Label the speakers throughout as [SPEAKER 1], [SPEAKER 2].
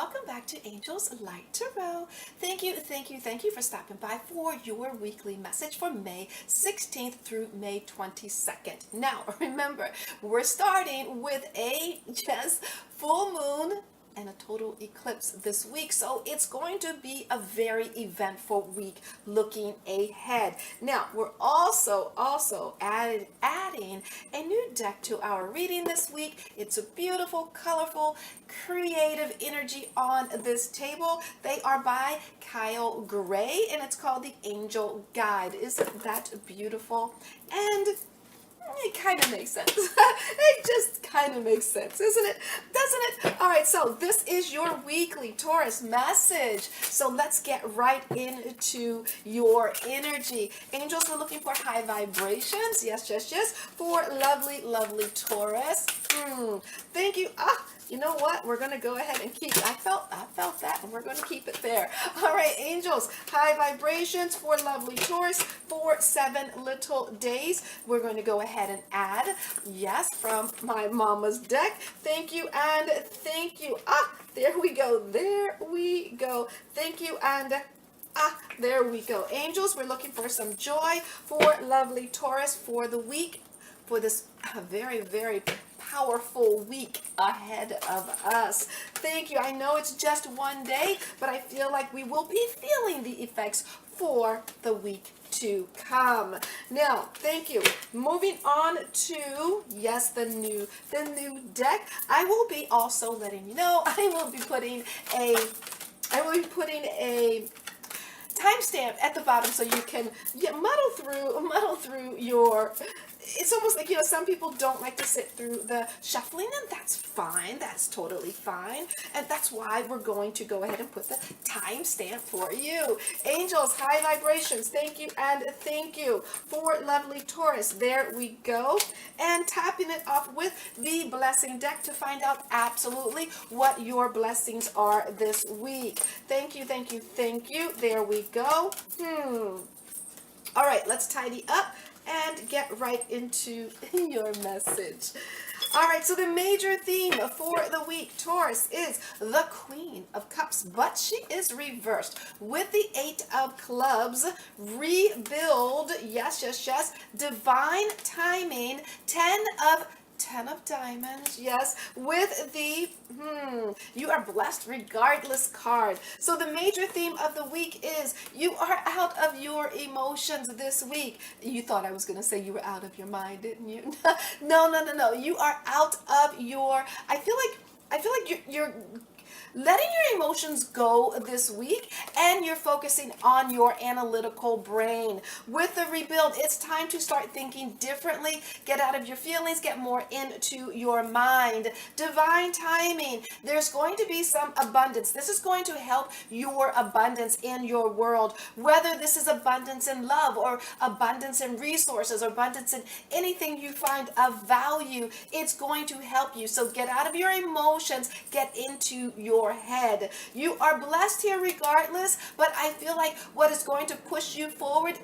[SPEAKER 1] welcome back to Angel's Light Tarot. Thank you for stopping by for your weekly message for May 16th through May 22nd. Now, remember, we're starting with a full moon and a total eclipse this week, so it's going to be a very eventful week looking ahead. Now we're also adding a new deck to our reading this week. It's a beautiful, colorful, creative energy on this table. They are by Kyle Gray and it's called the Angel Guide. Isn't that beautiful? And it kind of makes sense. It just kind of makes sense, isn't it? Doesn't it? All right, so this is your weekly Taurus message. So let's get right into your energy. Angels, we're looking for high vibrations. Yes, for lovely, lovely Taurus. Thank you. You know what? We're going to go ahead and keep it. I felt that, and we're going to keep it there. All right, angels, high vibrations for lovely Taurus for 7 little days. We're going to go ahead and add, yes, from my mama's deck. Thank you and thank you. There we go. There we go. Thank you and there we go. Angels, we're looking for some joy for lovely Taurus for the week, for this very, very powerful week ahead of us. Thank you. I know it's just one day, but I feel like we will be feeling the effects for the week to come. Now, thank you. Moving on to, yes, the new deck. I will be also letting you know I will be putting a timestamp at the bottom so you can muddle through your. It's almost like, some people don't like to sit through the shuffling, and that's fine. That's totally fine. And that's why we're going to go ahead and put the timestamp for you. Angels, high vibrations, thank you and thank you for lovely Taurus. There we go. And tapping it off with the blessing deck to find out absolutely what your blessings are this week. Thank you, thank you, thank you. There we go. All right, let's tidy up and get right into your message. All right, so the major theme for the week, Taurus, is the Queen of Cups, but she is reversed with the 8 of Clubs, rebuild, yes, divine timing, 10 of diamonds, yes, with the you are blessed regardless card. So the major theme of the week is you are out of your emotions this week. You thought I was going to say you were out of your mind, didn't you? No. You are out of your, I feel like you're letting your emotions go this week, and you're focusing on your analytical brain. With the rebuild, it's time to start thinking differently, get out of your feelings, get more into your mind. Divine timing, there's going to be some abundance. This is going to help your abundance in your world, whether this is abundance in love or abundance in resources or abundance in anything you find of value. It's going to help you. So get out of your emotions, get into your head. You are blessed here regardless, but I feel like what is going to push you forward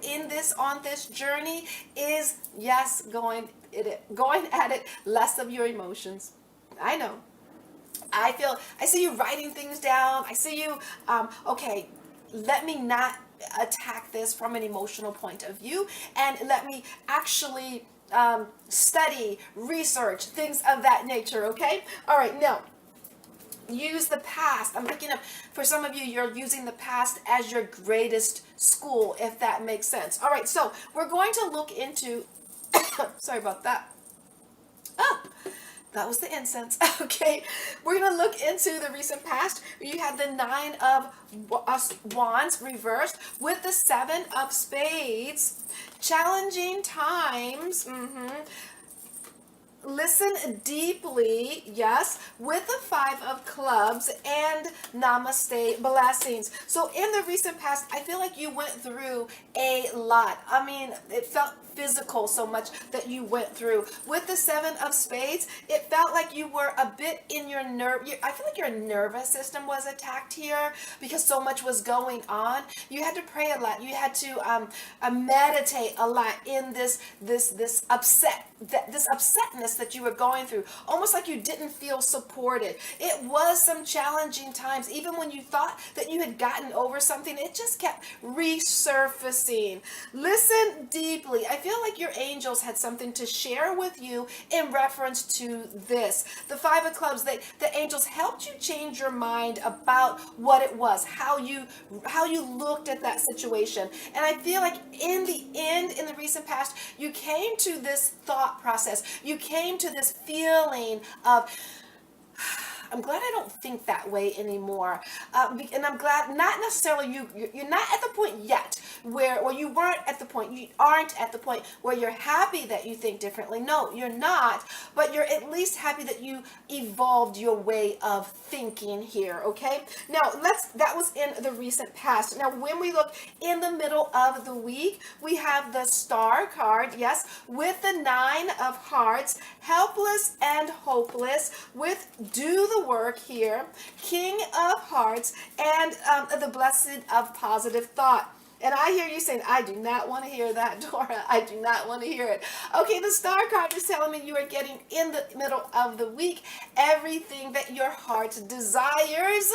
[SPEAKER 1] on this journey is, yes, going at it less of your emotions. I know. I see you writing things down. I see you, okay, let me not attack this from an emotional point of view, and let me actually study, research, things of that nature, okay? All right, now, use the past. I'm looking up, for some of you, you're using the past as your greatest school, if that makes sense. All right, so we're going to look into, sorry about that. That was the incense. Okay, we're going to look into the recent past. You had the 9 of Wands reversed with the 7 of Spades. Challenging times. Listen deeply, yes, with the 5 of Clubs and Namaste blessings. So in the recent past, I feel like you went through a lot. I mean, it physical so much that you went through. With the Seven of Spades, it felt like you were a bit in your I feel like your nervous system was attacked here because so much was going on. You had to pray a lot. You had to meditate a lot in this upsetness that you were going through, almost like you didn't feel supported. It was some challenging times. Even when you thought that you had gotten over something, it just kept resurfacing. Listen deeply. I feel like your angels had something to share with you in reference to this. The Five of Clubs, the angels helped you change your mind about what it was, how you looked at that situation. And I feel like in the end, in the recent past, you came to this thought process. You came to this feeling of, I'm glad I don't think that way anymore. And I'm glad, not necessarily you're not at the point yet where, well, you weren't at the point, you aren't at the point where you're happy that you think differently. No, you're not, but you're at least happy that you evolved your way of thinking here, okay? Now, that was in the recent past. Now, when we look in the middle of the week, we have the Star card, yes, with the Nine of Hearts, helpless and hopeless, with do the work here, King of Hearts, and the blessing of positive thought. And I hear you saying, I do not want to hear that, Dora. I do not want to hear it. Okay, the Star card is telling me you are getting in the middle of the week everything that your heart desires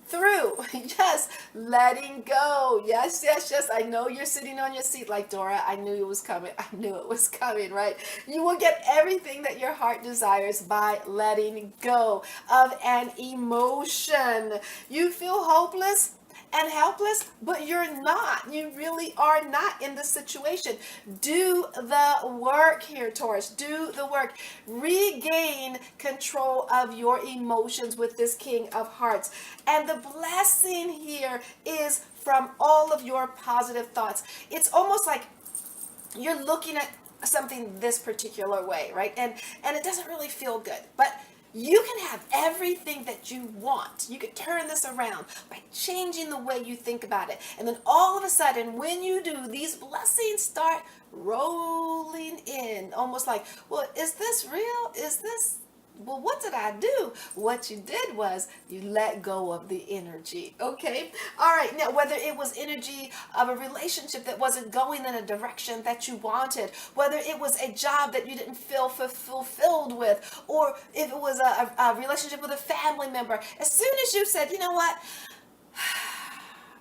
[SPEAKER 1] through. Yes, letting go. Yes, yes, yes. I know you're sitting on your seat like, Dora, I knew it was coming. I knew it was coming, right? You will get everything that your heart desires by letting go of an emotion. You feel hopeless and helpless, but you're not. You really are not in the situation. Do the work here, Taurus. Do the work. Regain control of your emotions with this King of Hearts. And the blessing here is from all of your positive thoughts. It's almost like you're looking at something this particular way, right? And it doesn't really feel good, but you can have everything that you want. You could turn this around by changing the way you think about it. And then all of a sudden, when you do, these blessings start rolling in. Almost like, well, is this real? Is this well, what did I do? What you did was you let go of the energy. Okay. All right. Now, whether it was energy of a relationship that wasn't going in a direction that you wanted, whether it was a job that you didn't feel fulfilled with, or if it was a relationship with a family member, as soon as you said, you know what?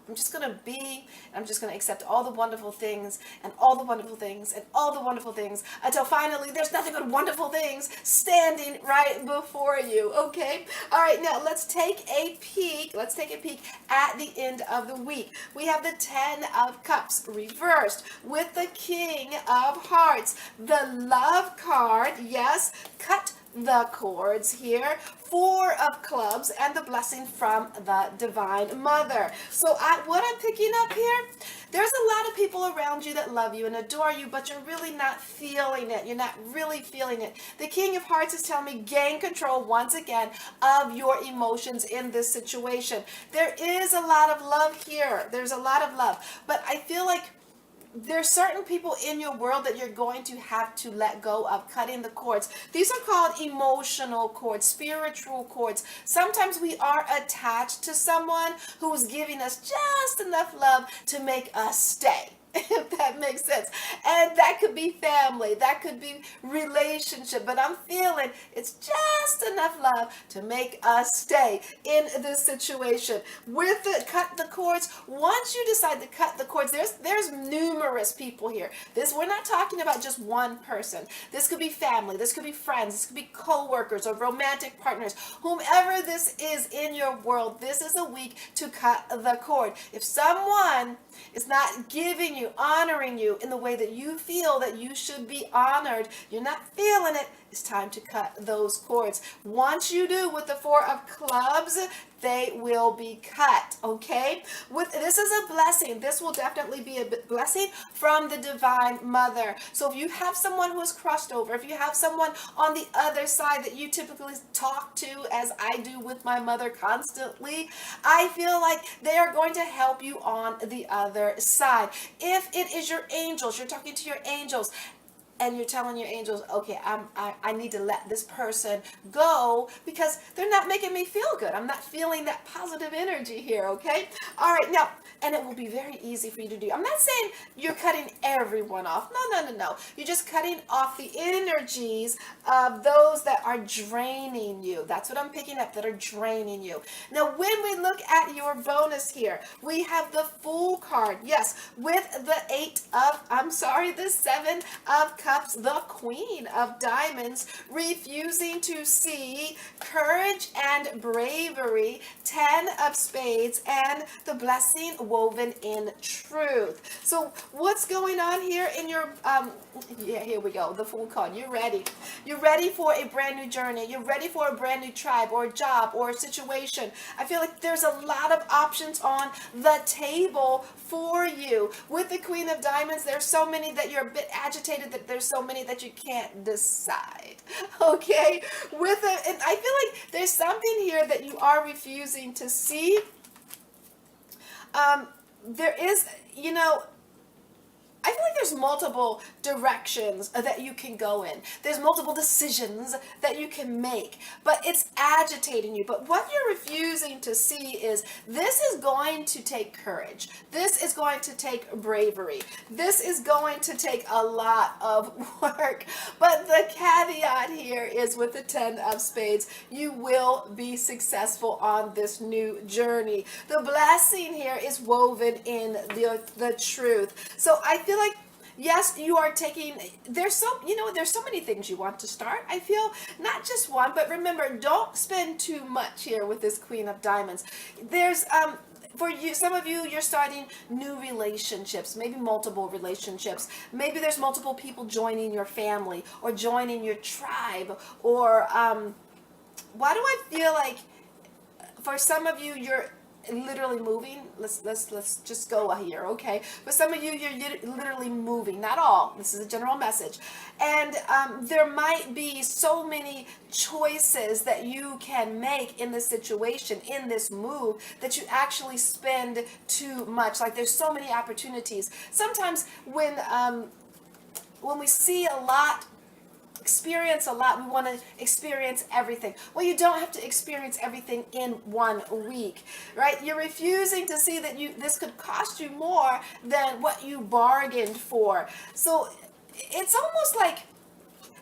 [SPEAKER 1] I'm just going to accept all the wonderful things and all the wonderful things and all the wonderful things until finally there's nothing but wonderful things standing right before you. Okay. All right. Now let's take a peek. Let's take a peek at the end of the week. We have the 10 of Cups reversed with the King of Hearts, the Love card. Yes. Cut the cords here, 4 of Clubs, and the blessing from the Divine Mother. So what I'm picking up here, there's a lot of people around you that love you and adore you, but you're really not feeling it. You're not really feeling it. The King of Hearts is telling me gain control once again of your emotions in this situation. There is a lot of love here. There's a lot of love, but I feel like there's certain people in your world that you're going to have to let go of, cutting the cords. These are called emotional cords, spiritual cords. Sometimes we are attached to someone who's giving us just enough love to make us stay. If that makes sense. And that could be family, that could be relationship, but I'm feeling it's just enough love to make us stay in this situation. With the cut the cords, once you decide to cut the cords, there's numerous people here. We're not talking about just one person. This could be family, this could be friends, this could be co-workers or romantic partners. Whomever this is in your world, this is a week to cut the cord. If someone is not giving you, honoring you in the way that you feel that you should be honored, you're not feeling it, it's time to cut those cords. Once you do with the Four of Clubs, they will be cut, okay? This is a blessing. This will definitely be a blessing from the Divine Mother. So if you have someone who is crossed over, if you have someone on the other side that you typically talk to, as I do with my mother constantly, I feel like they are going to help you on the other side. If it is your angels, you're talking to your angels, and you're telling your angels, okay, I need to let this person go because they're not making me feel good. I'm not feeling that positive energy here, okay? All right, now, and it will be very easy for you to do. I'm not saying you're cutting everyone off. No. You're just cutting off the energies of those that are draining you. That's what I'm picking up, that are draining you. Now, when we look at your bonus here, we have the Fool card. Yes, with the the 7 of Cups, the Queen of Diamonds, refusing to see courage and bravery, 10 of Spades, and the blessing woven in truth. So what's going on here in your, here we go, the Fool card. You're ready. You're ready for a brand new journey. You're ready for a brand new tribe or a job or a situation. I feel like there's a lot of options on the table for you. With the Queen of Diamonds, there's so many that you're a bit agitated, that there's so many that you can't decide. Okay? And I feel like there's something here that you are refusing to see. There is, I feel like there's multiple directions that you can go in. There's multiple decisions that you can make, but it's agitating you. But what you're refusing to see is this is going to take courage. This is going to take bravery. This is going to take a lot of work. But the caveat here is with the 10 of Spades, you will be successful on this new journey. The blessing here is woven in the truth. So I feel like, yes, you are taking, there's so many things you want to start. I feel not just one, but remember, don't spend too much here with this Queen of Diamonds. There's, for you, some of you, you're starting new relationships, maybe multiple relationships. Maybe there's multiple people joining your family or joining your tribe, or, why do I feel like for some of you, you're literally moving. Let's just go here, okay? For some of you, you're literally moving. Not all. This is a general message. And there might be so many choices that you can make in this situation, in this move, that you actually spend too much. Like, there's so many opportunities. Sometimes when we see a lot, experience a lot, we want to experience everything. Well, you don't have to experience everything in 1 week, right? You're refusing to see that this could cost you more than what you bargained for. So it's almost like,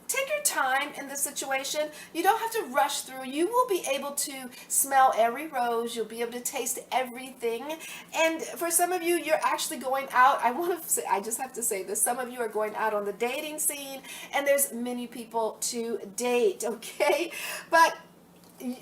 [SPEAKER 1] take your time in this situation. You don't have to rush through. You will be able to smell every rose. You'll be able to taste everything. And for some of you, you're actually going out. I just have to say this. Some of you are going out on the dating scene, and there's many people to date, okay? But and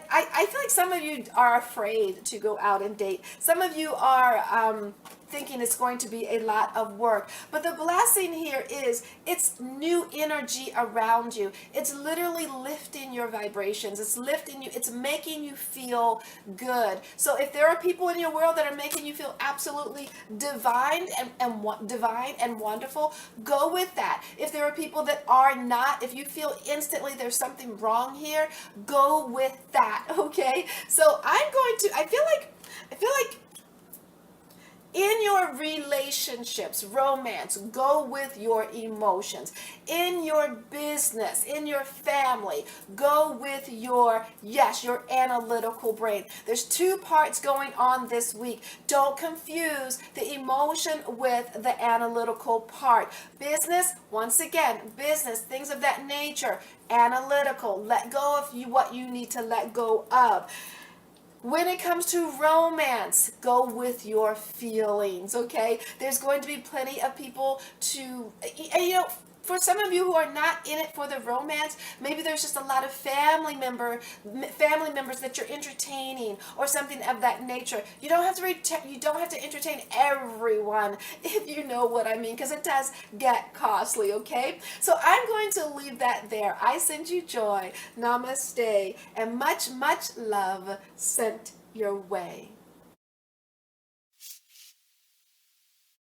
[SPEAKER 1] I feel like some of you are afraid to go out and date. Some of you are thinking it's going to be a lot of work. But the blessing here is it's new energy around you. It's literally lifting your vibrations. It's lifting you. It's making you feel good. So if there are people in your world that are making you feel absolutely divine and wonderful, go with that. If there are people that are not, if you feel instantly there's something wrong here, go with that, okay? So I feel like in your relationships, romance, go with your emotions. In your business, in your family, go with your analytical brain. There's 2 parts going on this week. Don't confuse the emotion with the analytical part. Business, once again, business, things of that nature, analytical. Let go of what you need to let go of. When it comes to romance, go with your feelings, okay? There's going to be plenty of people to, For some of you who are not in it for the romance, maybe there's just a lot of family members that you're entertaining or something of that nature. You don't have to entertain everyone, if you know what I mean, because it does get costly, okay? So I'm going to leave that there. I send you joy, namaste, and much, much love sent your way.